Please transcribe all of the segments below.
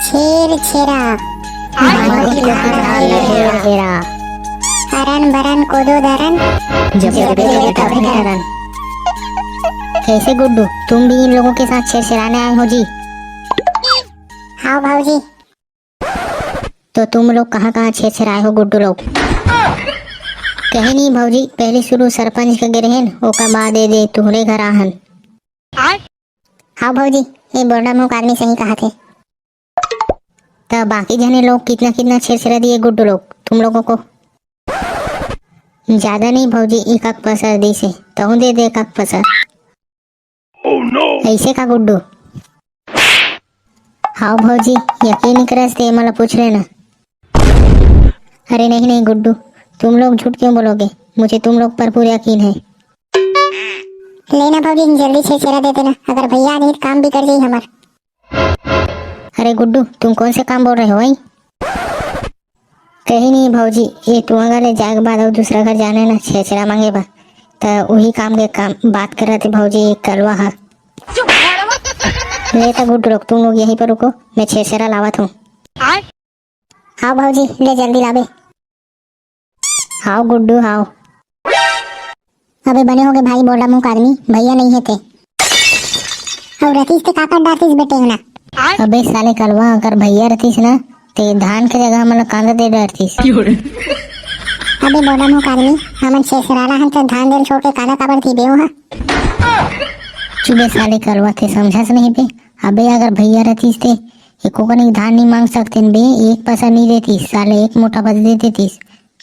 शेर छेरा हरन बरन कोदो दरन कैसे गुड्डू, तुम भी इन लोगों के साथ छेड़छेड़ाने आए हो जी? हाँ भाऊजी। तो तुम लोग कहाँ कहाँ छेड़छेड़ाए हो गुड्डू लोग? कहे नहीं भौजी, पहले शुरू सरपंच के गिरहन ओकर बाद दे तुहरे घर आहन। हाँ भाऊजी, ये बोर्डा मुख आदमी सही कहा थे। तब बाकी जने लोग कितना कितना छेड़छेड़ा दिए गुड्डू लोग तुम लोगों को? ज्यादा नहीं भौजी, एक आक पसर दी से तहु दे एक आक पसर। ऐसे का गुड्डू? हाँ भौजी, यकीन नहीं करस ते मला पूछ लेना। अरे नहीं नहीं गुड्डू, तुम लोग झूठ क्यों बोलोगे? मुझे तुम लोग पर पूरा यकीन है। लेना भाऊजी, जल्दी छेड़ा दे देना, अगर भैया नहीं तो काम भी कर जाई हमार। अरे गुड्डू, तुम कौन से काम बोल रहे हो भाई? कहीं नहीं भौजी, ये तू अगर ले जाए के बाद और दूसरा घर जाने ना छेड़ा मांगे बा तो वही काम के काम बात कर रहे थे भौजी। एक करवा है ले तो गुड्डू लोग, तुम लोग यहीं पर रुको, मैं छेड़ा लावत हूँ। हाँ भाऊजी, ले जल्दी लावे। हाओ गुड्डू हाओ। अबे बने होगे भाई बोर्डा मुख आदमी, भैया नहीं है थे और रतीश ते काका डातीस बेटे ना। अबे साले कलवा, अगर भैया रहतीस ना ते धान के जगह हमला कांदा दे डरतीस। अबे बोर्डा मुख आदमी, हमन छेड़छेड़ाना हन तो धान देल छोड़ के काला काबर थी बेओ हा। चुबे साले कलवा थे, समझस नहीं बे? अबे अगर भैया रहतीस ते एको कनी धान नहीं मांग सकते बे, एक पैसा नहीं देतीस साले, एक मोटा बस दे देतीस।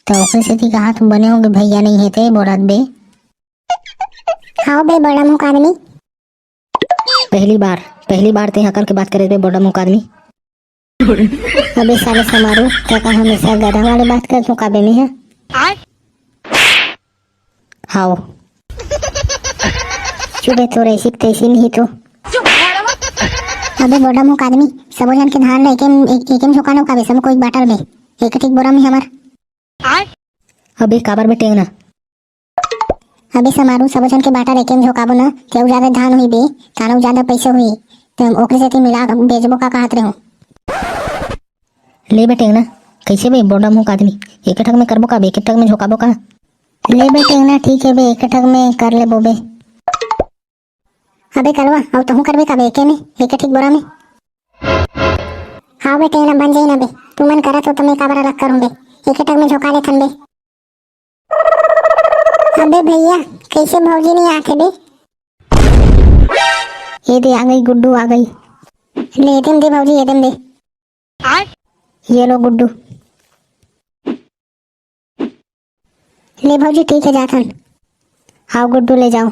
तो ओकरे सेती कहा तुम बने होगे भैया नहीं है थे बोलत बे। हाँ बे बोर्डा मुख आदमी। पहली बार ते हकर के बात करे बे बोर्डा मुख आदमी। अबे साले समारो, क्या कहा हमेशा गधा वाले बात कर तू काबे में है? हाओ चुबे तो रही तैसी नहीं तो। अबे बोर्डा मुख आदमी, सब जन के धान एकेम झोकानो काबे सब कोई बाटल बे, एक ठीक बोरा में हमार। अबे काबर में टेंगना? अबे समारू, सब जन के बाटल एकेम झोकाबो ना, केउ ज्यादा धान हुई बे, कानो ज्यादा पैसा हुई तो ओकरे सेती मिला बेचबो का कहत रहो। ले बेटेंगना, कैसे बे बोर्डा मुख आदमी, एक ठग में करबो का बे, एक ठग में झोकाबो का? ले बेटेंगना, ठीक है बे, एक ठग में कर ले बोबे। अबे करवा और तहु करबे का बे, एके में एक ठीक बोरा में। हाँ बेटे ना बन जाई ना बे, तू मन करा तो मैं काबर अलग करूं बे, एक ठग में झोका ले थन बे। अबे भैया, कैसे भौजी नहीं आते बे? ये दे आ गई गुड्डू आ गई। ले एदम दे भौजी, एदम दे। ये लो गुड्डू। ले भौजी ठीक है जाथन। हाँ गुड्डू ले जाओ।